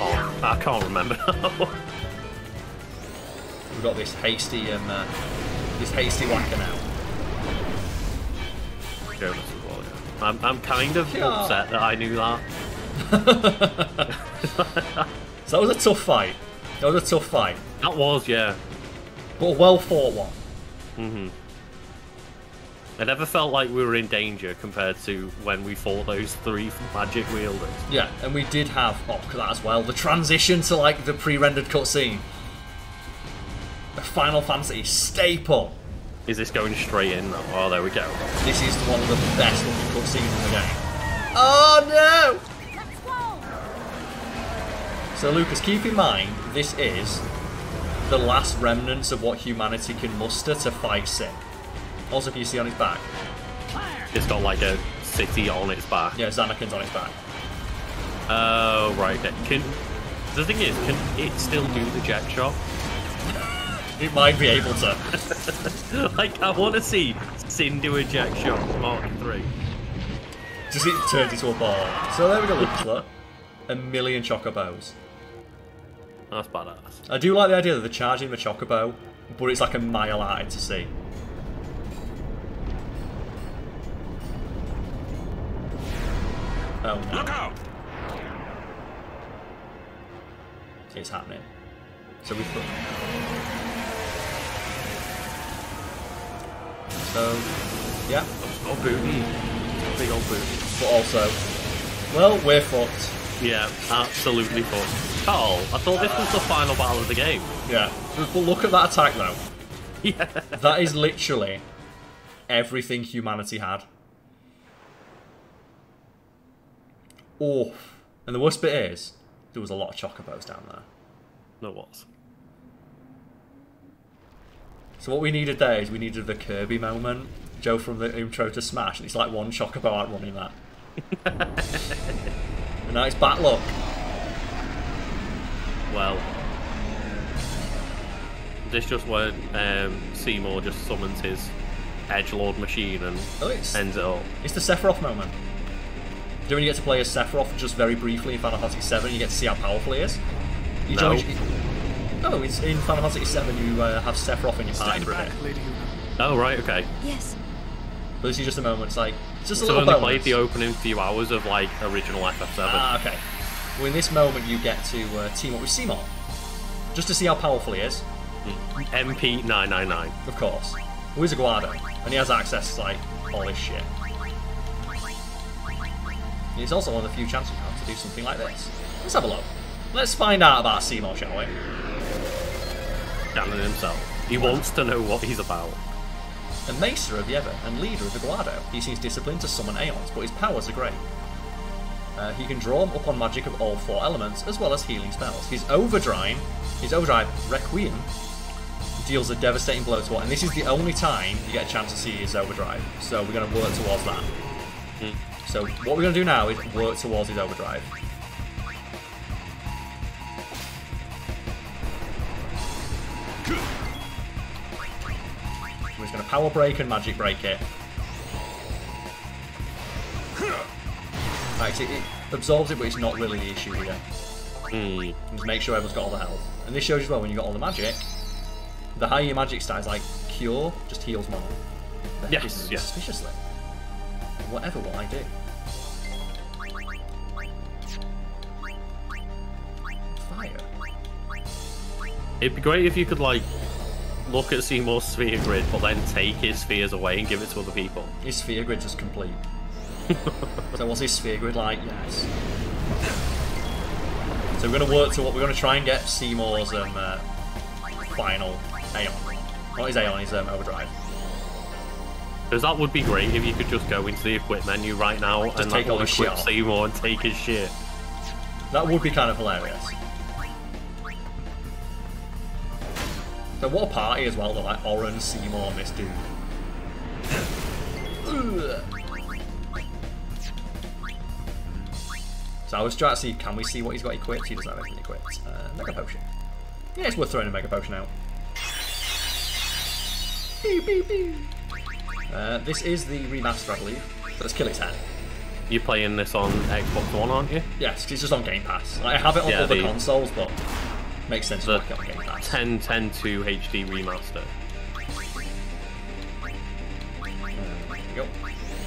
Oh, I can't remember. We've got this hasty whacker now. Jonas as well, yeah. I'm kind of upset that I knew that. So that was a tough fight. That was a tough fight. That was, yeah. But a well fought one. I never felt like we were in danger compared to when we fought those 3 magic wielders. Yeah, and we did have, look at that as well, the transition to like the pre-rendered cutscene. A Final Fantasy staple. Is this going straight in? Oh, there we go. This is one of the best looking cutscenes in the game. Oh no! So Lucas, keep in mind, this is the last remnants of what humanity can muster to fight Sin. Also, can you see on his back? It's got like a city on its back. Yeah, Zanakin's on its back. Oh, right. Okay. The thing is, can it still do the jet shot? It might be able to. Like, I want to see Sin do a jet shot Mark 3. Just it turns into a ball. So there we go, Lucas, look. A million chocobos. That's badass. I do like the idea that they're charging the chocobo, but it's like a mile out to sea. Oh no. Look out! It's happening. So we put. So, yeah. Oh, booty. Big old booty. But also, well, we're fucked. Yeah, absolutely fucked. Karl, I thought this was the final battle of the game. Yeah. But look at that attack though. Yeah. That is literally everything humanity had. Oh, and the worst bit is, there was a lot of chocobos down there. There was. So what we needed there is we needed the Kirby moment. Joe from the intro to Smash, and it's like one chocobo outrunning that. And now it's bad luck. Well, this just where Seymour just summons his edgelord machine and ends it up. It's the Sephiroth moment. Do when you get to play as Sephiroth just very briefly in Final Fantasy VII, you get to see how powerful he is. No, it's in Final Fantasy VII you have Sephiroth in your party for a bit. Oh, right, okay. Yes. But this is just a moment, it's like, it's just a so little I've only bonus. played the opening few hours of, like, original FF7. Ah, okay. Well, in this moment you get to team up with Seymour. Just to see how powerful he is. MP999. Of course. Well, he's a Guado, and he has access to, like, all this shit. And it's also one of the few chances you have to do something like this. Let's have a look. Let's find out about Seymour, shall we? Ganon himself. He wants to know what he's about. A maester of Yevon and leader of the Guado, he seems disciplined to summon Aeons, but his powers are great. He can draw upon magic of all 4 elements, as well as healing spells. His overdrive, Requiem, deals a devastating blow to what, and this is the only time you get a chance to see his overdrive, so we're going to work towards that. So what we're going to do now is work towards his overdrive. We're just going to power break and magic break it. Right, it absorbs it, but it's not really the issue here. Just make sure everyone's got all the health. And this shows you as well, when you've got all the magic, the higher your magic stats, like Cure, just heals more. Yes, Suspiciously. Whatever will I do? Fire. It'd be great if you could, like, look at Seymour's sphere grid, but then take his spheres away and give it to other people. His sphere grid just complete. So what's his sphere grid like? Yes. So we're going to work to what we're going to try and get Seymour's final Aeon. Not his Aeon, his overdrive. Because that would be great if you could just go into the equip menu right now just and take all his equip shit Seymour and take his shit. That would be kind of hilarious. So what a party as well, though, like Oren, Seymour, and this dude. So I was trying to see, can we see what he's got equipped? He doesn't have anything equipped. Mega Potion. Yeah, it's worth throwing a Mega Potion out. Beep, beep, beep. This is the remaster, I believe. So let's kill its head. You're playing this on Xbox One, aren't you? Yes, 'cause it's just on Game Pass. I have it on other consoles, but makes sense to play it on Game Pass. 1010 HD remaster. There you go.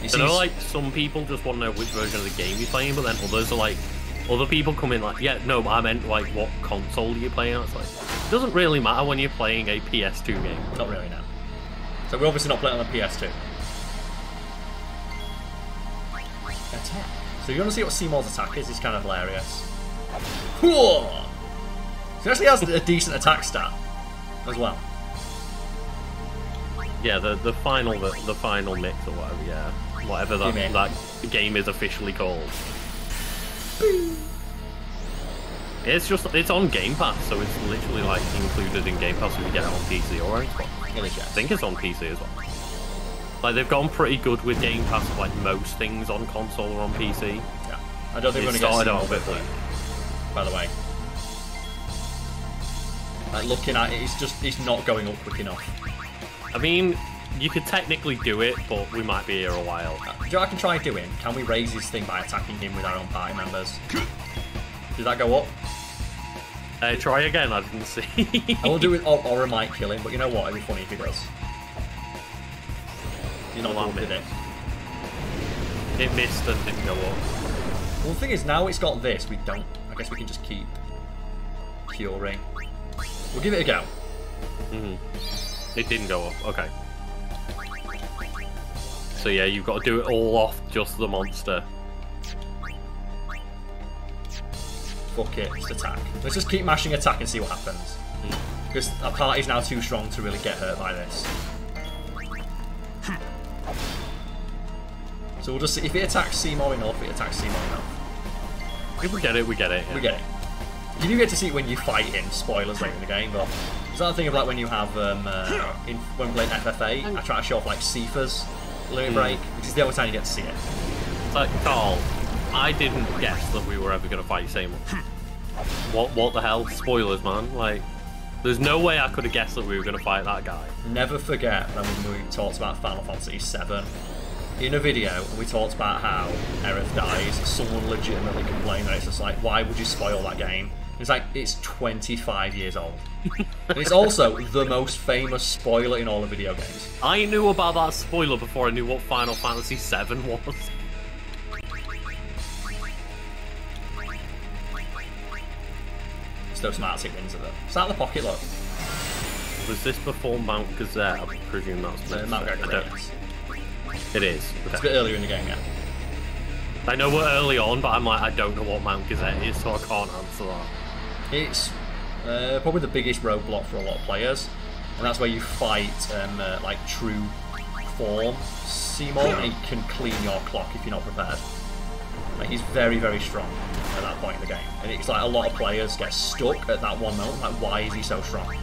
I know, like, some people just want to know which version of the game you're playing, but then others are like, other people come in like, yeah, no, I meant, like, what console you're playing on. It's like, it doesn't really matter when you're playing a PS2 game. Not really, no. So we're obviously not playing on the PS2. Attack. So you want to see what Seymour's attack is? It's kind of hilarious. Whoa! So he actually has a decent attack stat as well. Yeah, the final mix or whatever, yeah. Whatever that game is officially called. It's on Game Pass, so it's literally like included in Game Pass if you get it on PC or Xbox. I think it's on PC as well. Like, they've gone pretty good with Game Pass of, like, most things on console or on PC. Yeah. I don't think we're going to get Seymour with it, by the way. Like, looking at it, it's not going up quick enough. I mean, you could technically do it, but we might be here a while. Do you know what I can try doing? Can we raise his thing by attacking him with our own party members? Did that go up? Try again, I didn't see. I will do it, or I might kill him, but you know what? It'd be funny if he does. You're not good, did it? It missed and didn't go up. Well, the thing is, now it's got this, I guess we can just keep curing. We'll give it a go. It didn't go up, okay. So yeah, you've got to do it all off just the monster. Fuck it, just attack. Let's just keep mashing attack and see what happens. Because our party's now too strong to really get hurt by this. So we'll just see if it attacks Seymour enough, it attacks Seymour enough. If we get it, we get it. Yeah. We get it. You do get to see it when you fight him, spoilers later in the game, but it's that thing of like when you have, when we played FFA, I try to show off like Sifa's Limit Break, which is the only time you get to see it. It's like, Karl, I didn't guess that we were ever going to fight Seymour. What the hell? Spoilers, man. Like, there's no way I could have guessed that we were going to fight that guy. Never forget when we talked about Final Fantasy VII. In a video, we talked about how Aerith dies. Someone legitimately complained that it's just like, why would you spoil that game? It's like, it's 25 years old. And it's also the most famous spoiler in all the video games. I knew about that spoiler before I knew what Final Fantasy VII was. It's no smart tick wins of it. It's out of the pocket, look. Was this before Mount Gazette? I presume that's Mount Gazette, yes. It is. Okay. It's a bit earlier in the game, yeah. I know we're early on, but I'm like, I don't know what Mount Gazette is, so I can't answer that. It's probably the biggest roadblock for a lot of players, and that's where you fight like true form Seymour, and he can clean your clock if you're not prepared. Like, he's very, very strong at that point in the game, and it's like a lot of players get stuck at that one moment. Like, why is he so strong?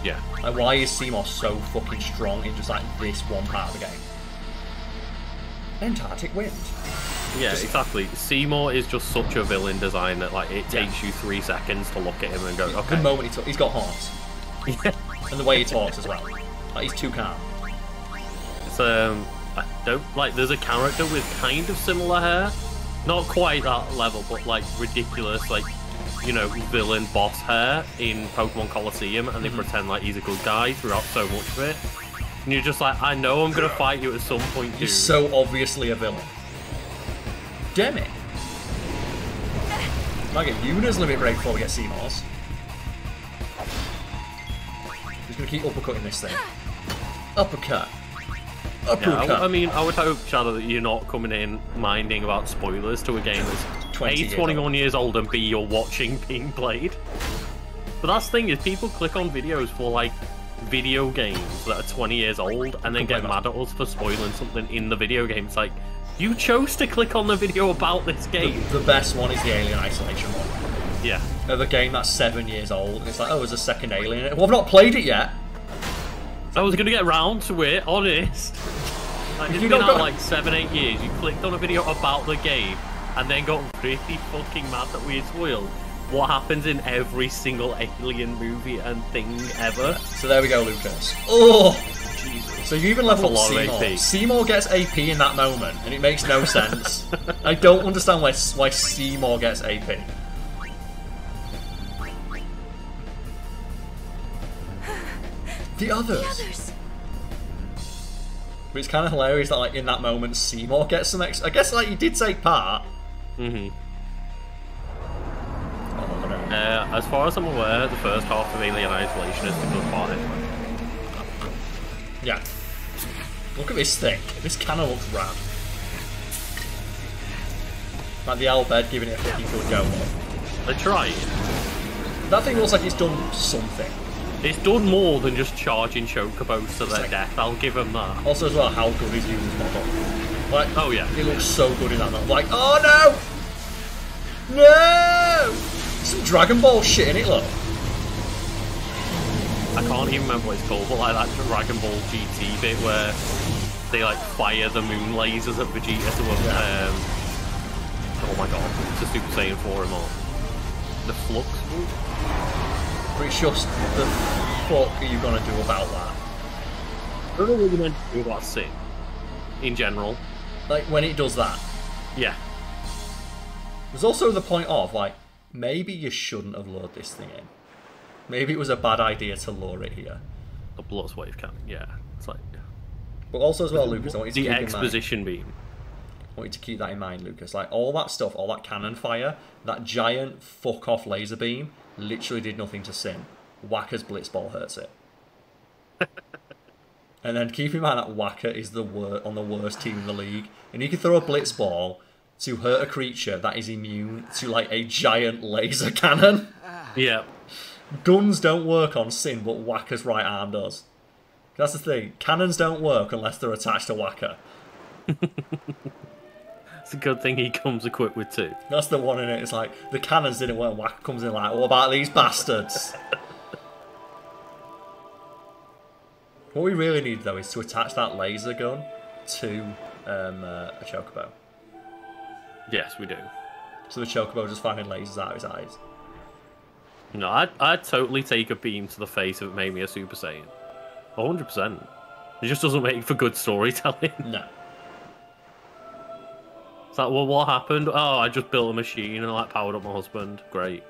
Yeah. Like, why is Seymour so fucking strong in just like this one part of the game? Antarctic wind. Yeah, exactly. Seymour is just such a villain design that like it takes you 3 seconds to look at him and go, okay. The moment he's got horns. Yeah. And the way he talks as well. Like, he's too calm. It's I don't like. There's a character with kind of similar hair, not quite that level, but like ridiculous, like, you know, villain boss hair in Pokemon Colosseum, and they pretend like he's a good guy throughout so much of it. And you're just like, I know I'm gonna fight you at some point, dude. He's so obviously a villain. Damn it. Might get Yuna's limit break before we get Seymour's. He's gonna keep uppercutting this thing. Uppercut. Uppercut. Yeah, I mean, I would hope, Shadow, that you're not coming in minding about spoilers to a game that's A, 21 years old, and B, you're watching being played. But that's the thing, is people click on videos for, like, video games that are 20 years old and then get mad at us for spoiling something in the video game. It's like, you chose to click on the video about this game. The best one is the Alien Isolation one. Yeah. The game that's 7 years old, and it's like, oh, there's a second Alien. Well, I've not played it yet. I was gonna get round to it, honest. Like, it's been out like 7-8 years. You clicked on a video about the game and then got really fucking mad that we had spoiled what happens in every single Alien movie and thing ever. So there we go, Lucas. Oh! Jesus. So you even level up Seymour. Seymour gets AP in that moment, and it makes no sense. I don't understand why Seymour gets AP. The others. But it's kind of hilarious that, like, in that moment, Seymour gets some extra. I guess, like, he did take part. As far as I'm aware, the first half of Alien Isolation is the good part. Yeah. Look at this thing. This cannon looks rad. Like the Al Bhed giving it a fucking good go. They tried. That thing looks like it's done something. It's done more than just charging chocobos to their death, I'll give them that. Also as well, how good is Yuna's model? Like, oh yeah. It looks so good in that model. Like, oh no! No! Some Dragon Ball shit in it, look. I can't even remember what it's called, but like that Dragon Ball GT bit where they like fire the moon lasers at Vegeta to oh my god, it's a Super Saiyan 4 him on. The Flux group? But it's just, the fuck are you gonna do about that? I don't know what you meant to do about Sin. In general. Like, when it does that. Yeah. There's also the point of, like, maybe you shouldn't have lured this thing in. Maybe it was a bad idea to lure it here. A Blood's Wave cannon, yeah. It's like... But also as well, Lucas, I want you to keep in mind... The exposition beam. I want you to keep that in mind, Lucas. Like, all that stuff, all that cannon fire, that giant fuck-off laser beam, literally did nothing to Sin. Wakka's Blitzball hurts it. And then keep in mind that Wakka is on the worst team in the league. And you can throw a Blitzball to hurt a creature that is immune to, like, a giant laser cannon. Yeah. Guns don't work on Sin, but Wakka's right arm does. That's the thing. Cannons don't work unless they're attached to Wakka. It's a good thing he comes equipped with two. That's the one in it. It's like, the cannons didn't work, Wakka comes in like, what about these bastards? What we really need, though, is to attach that laser gun to a Chocobo. Yes, we do. So the Chocobo just firing lasers out of his eyes. No, I'd totally take a beam to the face if it made me a Super Saiyan. 100%. It just doesn't make for good storytelling. No. It's like, well, what happened? Oh, I just built a machine and like powered up my husband. Great.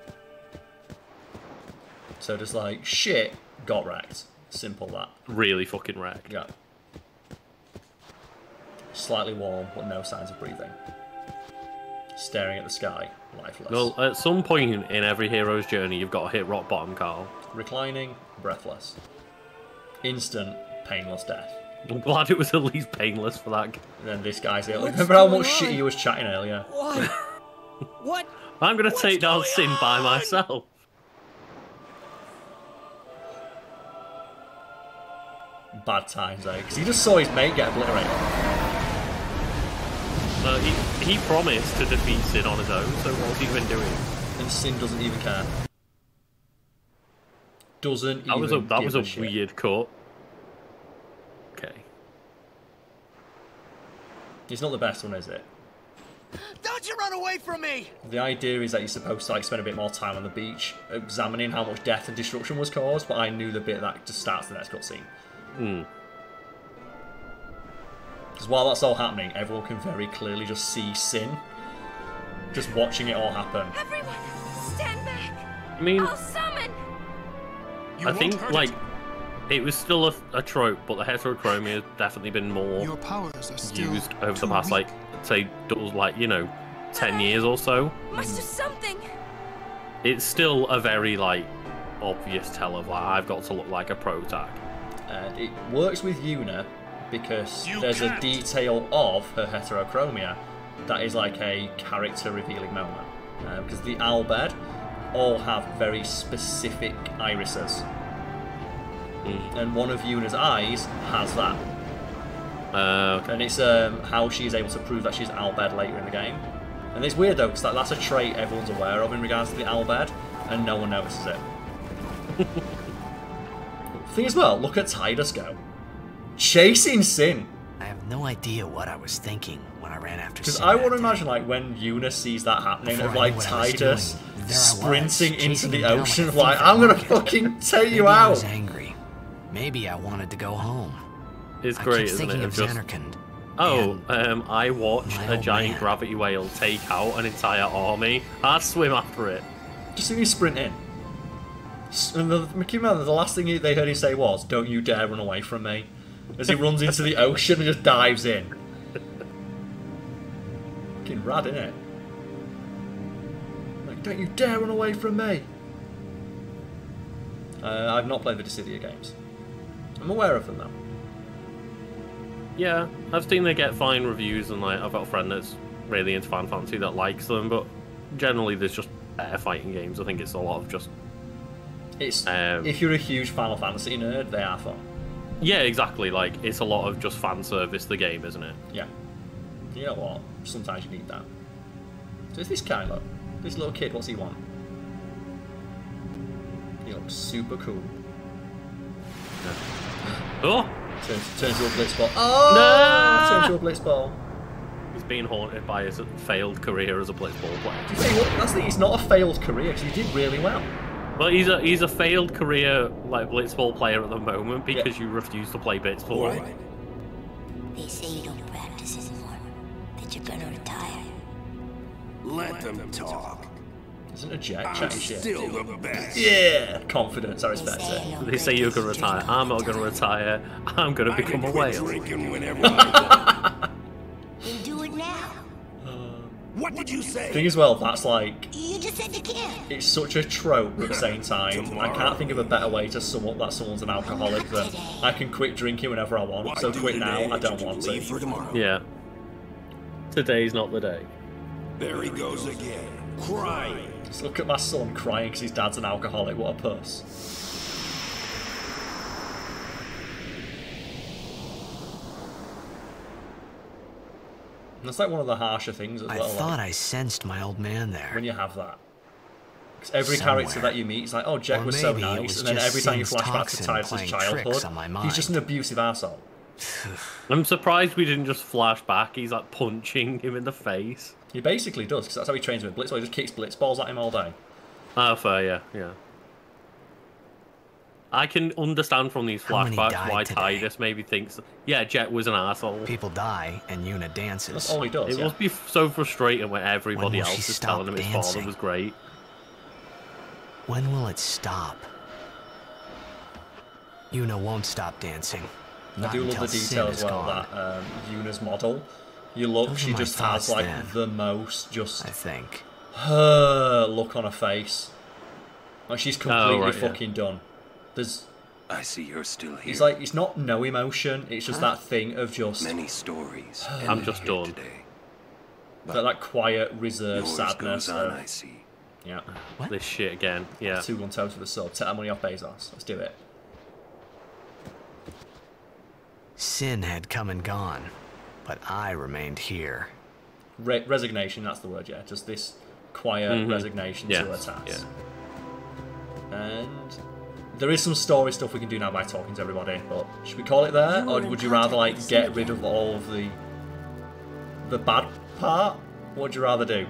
So just like, shit, got wrecked. Simple that. Really fucking wrecked. Yeah. Slightly warm, but no signs of breathing. Staring at the sky, lifeless. Well, at some point in every hero's journey, you've got to hit rock bottom, Karl. Reclining, breathless. Instant, painless death. I'm glad it was at least painless for that. And then this guy's here. Remember how much shit he was chatting earlier? What? What? I'm going to take down Sin by myself. Bad times, eh? Because he just saw his mate get obliterated. He promised to defeat Sin on his own, so what's he been doing? And Sin doesn't even care. That was a weird cut. Okay. It's not the best one, is it? Don't you run away from me! The idea is that you're supposed to like spend a bit more time on the beach, examining how much death and destruction was caused, but I knew the bit that just starts the next cutscene. Because while that's all happening, everyone can very clearly just see Sin. Just watching it all happen. Everyone, stand back! I mean... I'll summon! I think, like, it was still a trope, but the heterochromia has definitely been more used over the past, like, say, like, you know, 10 years or so. Must do something! It's still a very, like, obvious tell of, like, I've got to look like a pro-tag. It works with Yuna because there's a detail of her heterochromia that is like a character revealing moment. Because the Al Bhed all have very specific irises. And one of Yuna's eyes has that. Okay. And it's how she's able to prove that she's Al Bhed later in the game. And it's weird though, because that's a trait everyone's aware of in regards to the Al Bhed, and no one notices it. Thing as well, look at Tidus go. Chasing Sin. I have no idea what I was thinking when I ran after Sin. Because I want to imagine, like, when Yuna sees that happening, of like Tidus sprinting into the ocean, like, I'm gonna fucking take you out. I was angry. Maybe I wanted to go home. It's I great, keep isn't thinking it? of Just, Zanarkand. I watched my a old giant man. gravity whale take out an entire army. I'd swim after it. Just see me sprint in. And the last thing they heard him say was, "Don't you dare run away from me," as he runs into the ocean and just dives in. Fucking rad, innit? Like, don't you dare run away from me. I've not played the Dissidia games. I'm aware of them though. Yeah, I've seen they get fine reviews, and like I've got a friend that's really into Final Fantasy that likes them, but generally there's just better fighting games. I think it's a lot of just... It's if you're a huge Final Fantasy nerd, they are fun. Yeah, exactly. Like, it's a lot of just fan service, the game, isn't it? Yeah. You know what? Sometimes you need that. So is this guy, look? This little kid, what's he want? He looks super cool. Oh! Turns into a blitzball. Oh! No! Turns into a blitzball. He's being haunted by his failed career as a blitzball player. Do you think, that's the thing, it's not a failed career, because he did really well. Well, he's a failed career like blitzball player at the moment because you refuse to play blitzball. What? They say you don't practice anymore. That you're gonna retire. Let them talk. Isn't a jet I'm chatting shit? still the best. Yeah! Confidence, I respect it. They say you're gonna retire. I'm not gonna retire. I'm gonna become a whale. Drinking whenever I want. Then do it now. What did you say? Thing as well, that's like... You just said you can't. It's such a trope at the same time. I can't think of a better way to sum up that someone's an alcoholic than I can quit drinking whenever I want, so quit now, I don't want Leave to. for tomorrow. Yeah. Today's not the day. There he goes again, crying. Just look at my son crying because his dad's an alcoholic, what a puss. And that's like one of the harsher things as I well. thought like, I sensed my old man there. when you have that. Because every Somewhere. character that you meet is like, oh, Jack Or was so maybe it nice, was and then just every time you Sin's flash back to toxin Titus's playing childhood, tricks on my he's just an mind. abusive arsehole. I'm surprised we didn't just flash back. He's like punching him in the face. He basically does, because that's how he trains with Blitzball. He just kicks Blitzballs at him all day. Oh, fair, yeah. I can understand from these How many flashbacks died why today? Titus maybe thinks, yeah, Jet was an asshole. People die and Yuna dances. That's all he does, It yeah. must be so frustrating when everybody When will she else is stop telling him his father dancing? was great. When will it stop? Yuna won't stop dancing. I Not do love until the Sin detail is as well gone, that Yuna's model. You look, Those she are my just has thoughts like then. the most just I think. look on her face. Like she's completely right, yeah. fucking done. There's I see you're still here. it's like it's not no emotion, it's just that thing of just Many stories. I'm just done. Today. that quiet, reserved Yours sadness. goes on, I see. Yeah. What? This shit again, yeah. 2 on toes with a sub. Take that money off Bezos. Let's do it. Sin had come and gone, but I remained here. Resignation, that's the word, yeah. Just this quiet resignation to her Yes, task. And there is some story stuff we can do now by talking to everybody, but should we call it there? Or would you rather like get rid of all of the bad part? What would you rather do?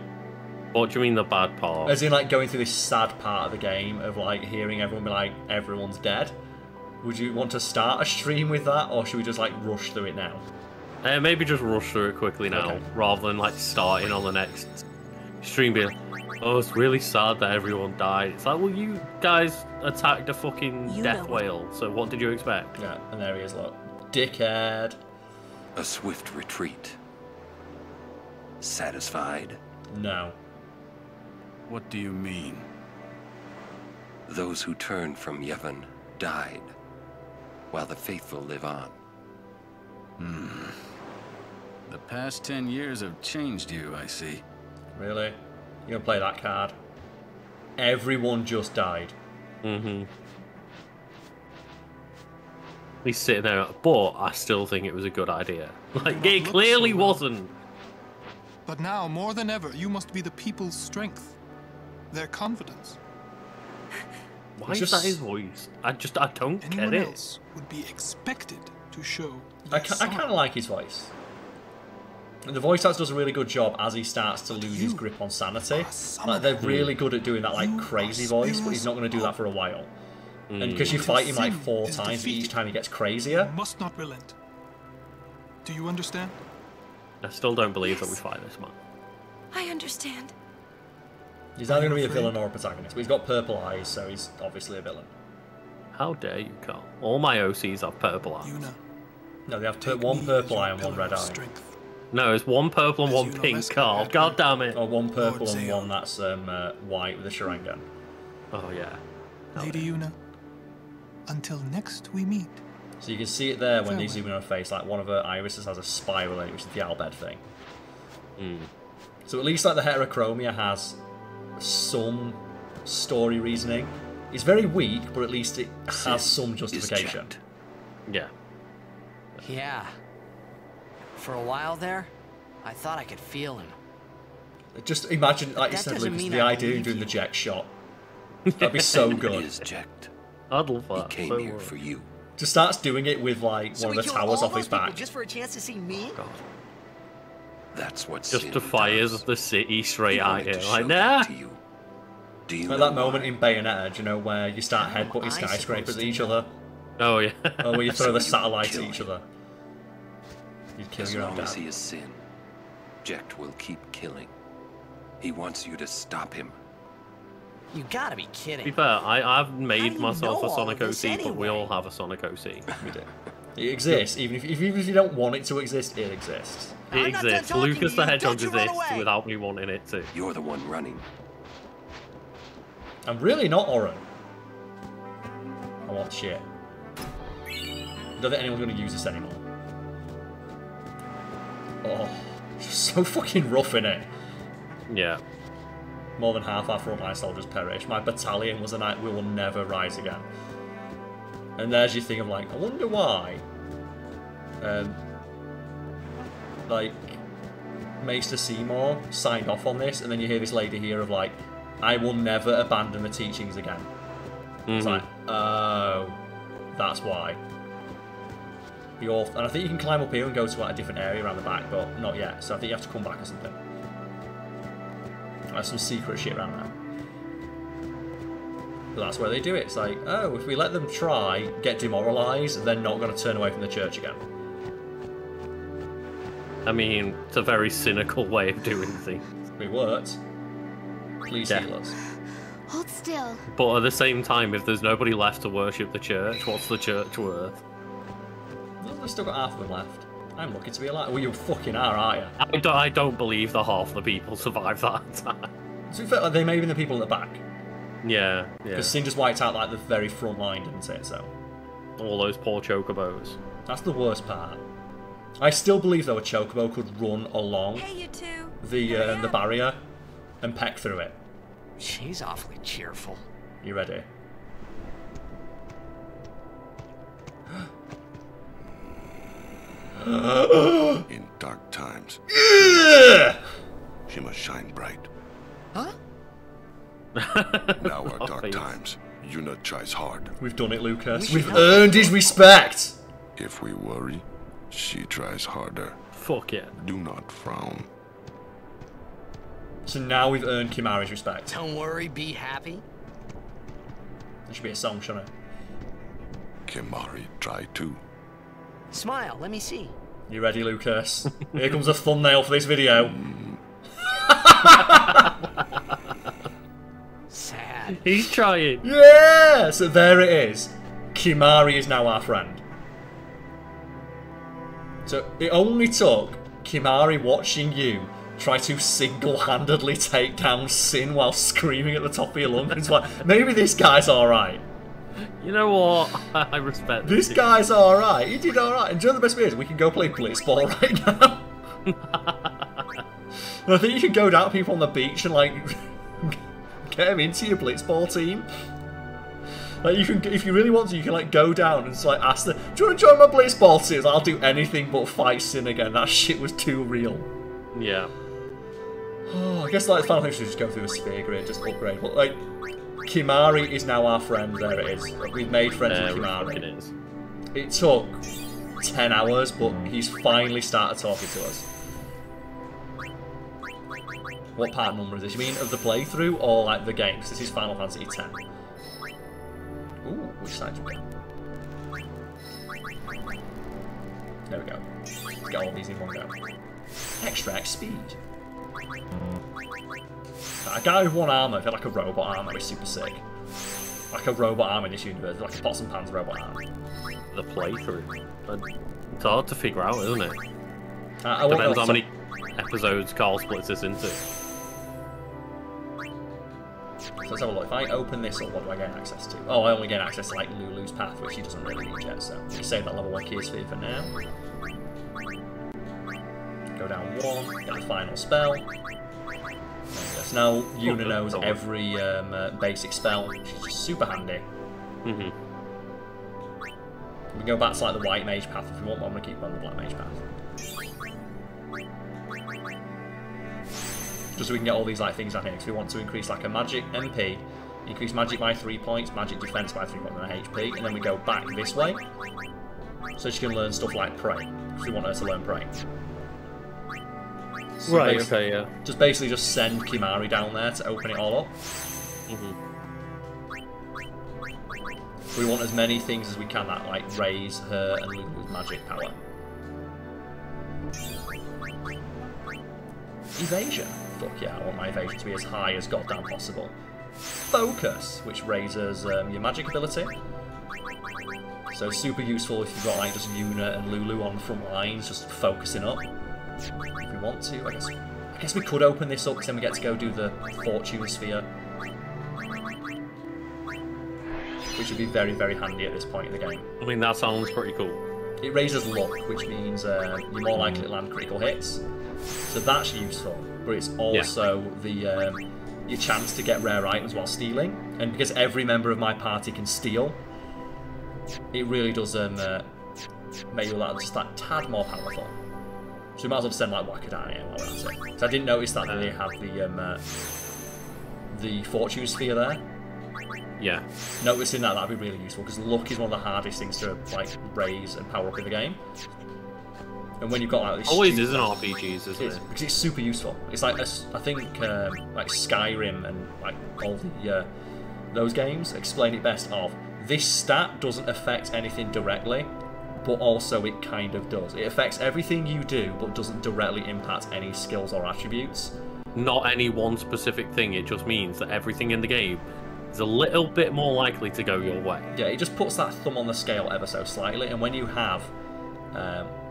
What do you mean the bad part? As in like going through this sad part of the game of like hearing everyone be like, everyone's dead? Would you want to start a stream with that, or should we just like rush through it now? Maybe just rush through it quickly now, Okay. rather than like starting on the next stream being, oh, it's really sad that everyone died. It's like, well, you guys attacked a fucking You death know. whale, so what did you expect? Yeah, and there he is, look. Dickhead. A swift retreat. Satisfied? No. What do you mean? Those who turned from Yevon died, while the faithful live on. The past 10 years have changed you, I see. Really? You gonna play that card? Everyone just died. He's sitting there, but I still think it was a good idea. Like, it clearly wasn't. But now, more than ever, you must be the people's strength. Their confidence. Why Just- is that his voice? I don't Anyone get it. else would be expected to show I their kind of sorrow. like his voice. And the voice actor does a really good job as he starts to lose his you grip on sanity. are some Like of they're them. really good at doing that like You crazy are voice, but he's spirits not going to do that of for a while. And Mm. because you fight him like Sin 4 is times, defeated. each time he gets crazier. You must not relent. Do you understand? I still don't believe that we fight this man. I understand. He's either going to be a villain or a protagonist, but he's got purple eyes, so he's obviously a villain. How dare you, Karl? All my OCs have purple eyes. Yuna, No, they have one purple eye and one red eye. strength. No, it's one purple and one pink, Karl. God damn it. Or one purple and one that's white with a Sharingan. Oh, yeah. Lady Yuna, until next we meet. So you can see it there when they zoom in on her face, like one of her irises has a spiral in it, which is the Albed thing. So at least like the heterochromia has some story reasoning. It's very weak, but at least it has some justification. Yeah. Yeah. For a while there, I thought I could feel him. Just imagine, like you said, Lucas, the idea of doing the Jecht shot. That'd be so good. Is Jecht. I'd love that. He came here for you. Just starts doing it with like one of the towers off his back. Just for a chance to see me? God. That's what Just sin the fires does. of the city straight He at wanted you. to Like, show nah. that to you. Do you Like know that moment why? in Bayonetta, do you know, where you start headbutting skyscrapers at each other? Oh, yeah. Or where you throw the So you satellites kill at each him. other. You'd kill As your own long dad. as he is sin, Jecht will keep killing. He wants you to stop him. You gotta be To be kidding. fair, I've How do made you myself know a all Sonic of this OC, but we anyway? all have a Sonic OC. We do. It exists, even if you don't want it to exist, it exists. It I'm not done exists. talking Lucas to the you. Hedgehog Don't you run exists away. without me wanting it to. You're the one running. I'm really not Oren. I want shit. I don't think anyone's going to use this anymore. Oh, it's so fucking rough, innit? Yeah. More than half our frontline soldiers perished. My battalion was a night we will never rise again. And there's your thing of like, I wonder why. Like, Maester Seymour signed off on this, and then you hear this lady here of like, I will never abandon the teachings again. It's like, oh, that's why. And I think you can climb up here and go to like a different area around the back, but not yet. So I think you have to come back or something. There's some secret shit around there. But that's where they do it. It's like, oh, if we let them try, get demoralised, they're not going to turn away from the church again. I mean, it's a very cynical way of doing things. It worked. Please heal us. Hold still. But at the same time, if there's nobody left to worship the church, what's the church worth? Well, they've still got half of them left. I'm lucky to be alive. Well, you fucking are, aren't you? I don't believe that half the people survived that attack. To be fair, like, they may have been the people at the back. Yeah, yeah. Because Sin just wiped out like the very front line, didn't it? So All those poor chocobos. that's the worst part. I still believe though a chocobo could run along Hey, you two. the barrier and peck through it. She's awfully cheerful. You ready? In dark times, she must shine bright. Huh? Now are dark Face. times. Yuna tries hard. We've done it, Lucas. We We've should earned his respect. If we worry, she tries harder. Fuck yeah. Do not frown. So now we've earned Kimari's respect. Don't worry, be happy. There should be a song, shouldn't it? Kimari try too. Smile, let me see. You ready, Lucas? Here comes a thumbnail for this video. Sad. He's trying. Yeah! So there it is. Kimari is now our friend. So it only took Kimari watching you try to single-handedly take down Sin while screaming at the top of your lungs. It's like, maybe this guy's alright. You know what? I respect This dude. guy's alright. He did alright. And do you know the best bit is? We can go play blitzball right now. And I think you can go down to people on the beach and, like, get them into your blitzball team. Like, you can, if you really want to, you can, like, go down and just, like, ask them, do you want to join my blitzball team? I'll do anything but fight Sin again. That shit was too real. Yeah. Oh, I guess, like, Final Fantasy should just go through a sphere grid, just upgrade. But, like, Kimari is now our friend. There it is. We've made friends with It Kimari. fucking is. It took 10 hours, but he's finally started talking to us. What part number is this? You mean of the playthrough or like the game? 'Cause this is Final Fantasy X. Ooh, which side do we go? There we go. Get all these in one go. Extra speed. A guy with one arm, if he had like a robot arm, that'd be super sick. Like a robot arm in this universe, like a pots and pans robot arm. The playthrough. It's hard to figure out, isn't it? Depends how many episodes Karl splits this into. So let's have a look. If I open this up, what do I gain access to? Oh, I only gain access to like Lulu's path, which she doesn't really need yet, so we save that level 1 key sphere for now. Go down 1, get the final spell. So now Yuna knows every basic spell, which is just super handy. Mm-hmm. We can go back to like the white mage path if we want, but I'm going to keep on the black mage path. Just so we can get all these like things out here, because we want to increase like a magic MP, increase magic by 3 points, magic defense by 3 points and a HP, and then we go back this way, so she can learn stuff like Pray, because we want her to learn Pray. So right, okay, yeah. Just basically just send Kimahri down there to open it all up. Mm-hmm. We want as many things as we can that like raise her and Lulu's magic power. Evasion. Fuck yeah, I want my evasion to be as high as goddamn possible. Focus, which raises your magic ability. So super useful if you've got like just Yuna and Lulu on the front lines, just focusing up. If we want to, I guess we could open this up because then we get to go do the fortune sphere, which would be very, very handy at this point in the game. I mean, that sounds pretty cool. It raises luck, which means you're more likely to land critical hits, so that's useful. But it's also the your chance to get rare items while stealing, and because every member of my party can steal, it really does make you just that tad more powerful. So we might as well send like Wakadani in while we're at it. So I didn't notice that they have the fortune sphere there. Yeah. Noticing that'd be really useful because luck is one of the hardest things to like raise and power up in the game. And when you've got like this always is in RPGs, isn't it? Because it's super useful. It's like I think like Skyrim and like all the those games explain it best. Of this stat doesn't affect anything directly, but also it kind of does. It affects everything you do, but doesn't directly impact any skills or attributes. Not any one specific thing. It just means that everything in the game is a little bit more likely to go your way. Yeah, it just puts that thumb on the scale ever so slightly, and when you have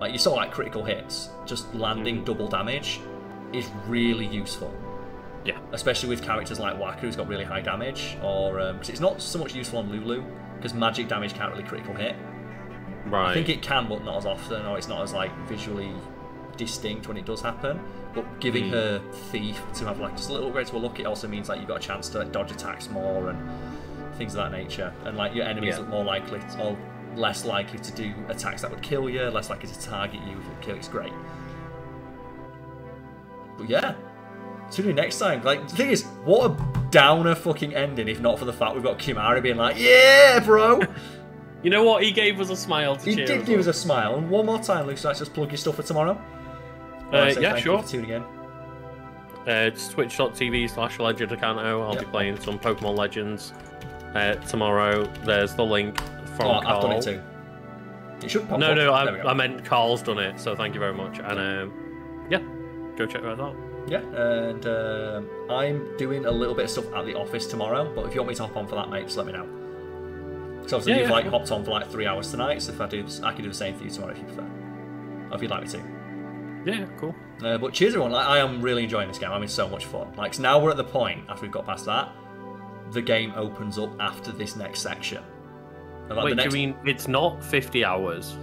like you saw like critical hits, just landing double damage is really useful. Yeah. Especially with characters like Waka, who's got really high damage, or because it's not so much useful on Lulu, because magic damage can't really critical hit. Right. I think it can, but not as often, or it's not as like visually distinct when it does happen. But giving her Thief to have like just a little upgrade to a luck, it also means like you've got a chance to like, dodge attacks more and things of that nature. And like your enemies look more likely or less likely to do attacks that would kill you, less likely to target you if it kills. It's great. But yeah, tune in next time. Like the thing is, what a downer fucking ending if not for the fact we've got Kimahri being like, yeah, bro. You know what? He gave us a smile to cheer. He did give us a smile. And one more time, Luke, so let's just plug your stuff for tomorrow. Yeah, sure. You for tuning in. It's twitch.tv/LegendOfCanto. I'll be playing some Pokemon Legends tomorrow. There's the link from Karl. I've done it too. It should pop up. No, I meant Karl's done it, so thank you very much. And yeah, go check that out. Yeah, and I'm doing a little bit of stuff at the office tomorrow, but if you want me to hop on for that, mate, just let me know. So obviously you've hopped on for like 3 hours tonight, so if I can do the same for you tomorrow if you prefer. Or if you'd like me to. Yeah, cool. But cheers everyone, like, I am really enjoying this game. I'm having so much fun. Like, so now we're at the point, after we've got past that, the game opens up after this next section. And, like, wait, do you mean it's not 50 hours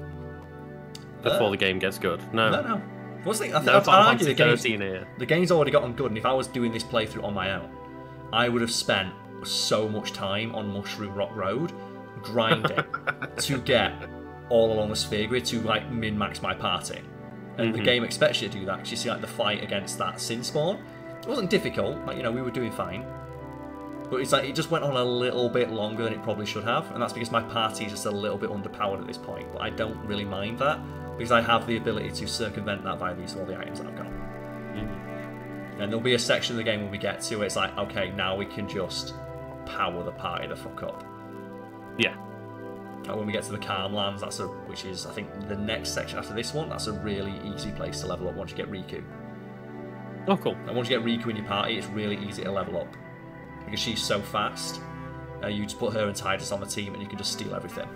before the game gets good? No. No. What's the thing? I'd argue the game's already gotten good, and if I was doing this playthrough on my own, I would have spent so much time on Mushroom Rock Road grinding to get all along the sphere grid to like min-max my party. And the game expects you to do that, because you see like the fight against that Sin Spawn. It wasn't difficult, like, you know, we were doing fine. But it's like it just went on a little bit longer than it probably should have, and that's because my party is just a little bit underpowered at this point. But I don't really mind that, because I have the ability to circumvent that by the use of all the items that I've got. And there'll be a section of the game when we get to it, it's like, okay, now we can just power the party the fuck up. Yeah. When we get to the Calm Lands, which is, I think, the next section after this one, that's a really easy place to level up once you get Riku. Oh, cool. And once you get Riku in your party, it's really easy to level up. Because she's so fast, you just put her and Tidus on the team and you can just steal everything.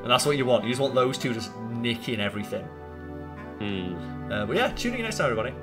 And that's what you want. You just want those two just nicking everything. But yeah, tune in next time, everybody.